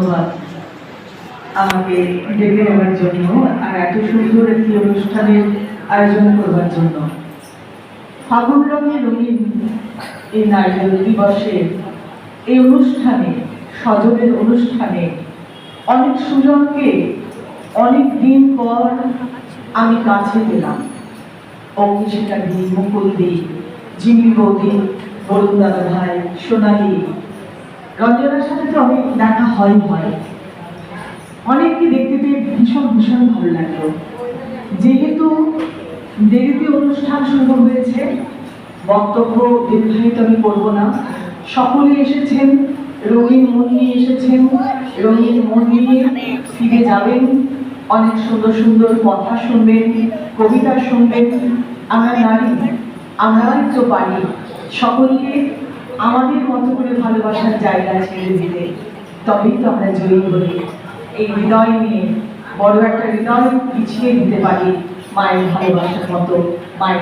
ধন্যবাদ আমাকে ডেকে নেওয়ার জন্য আর এত সুন্দর একটি অনুষ্ঠানের আয়োজন করবার জন্য। ফাগুন রঙে রঙিন এই নারী দিবসে এই অনুষ্ঠানে, সজলের অনুষ্ঠানে অনেক সুজনকে অনেক দিন পর আমি কাছে পেলাম। অঙ্কিশিকা দি, মুকুল দি, জিমি বৌদি, বরুণ দাদা ভাই, সোনালি, রঞ্জনার সাথে তো আমি দেখা হয়। অনেককে দেখতে পেয়ে ভীষণ ভীষণ ভালো লাগলো। যেহেতু দেরিতে অনুষ্ঠান শুরু হয়েছে, বক্তব্য দীর্ঘায়িত আমি করবো না। সকলে এসেছেন, রঙিন মন নিয়ে এসেছেন, রঙিন মন নিয়ে ফিরে যাবেন। অনেক সুন্দর সুন্দর কথা শুনবেন, কবিতা শুনবেন। আমরা নারী, আমরাই তো পারি সকলকে আমাদের মতো করে ভালোবাসার জায়গা ছেড়ে দিতে, তবেই তো আমরা জয়ী হই। এই হৃদয় নিয়ে বড় একটা হৃদয় পিছিয়ে দিতে পারি মায়ের ভালোবাসার মতো। মায়ের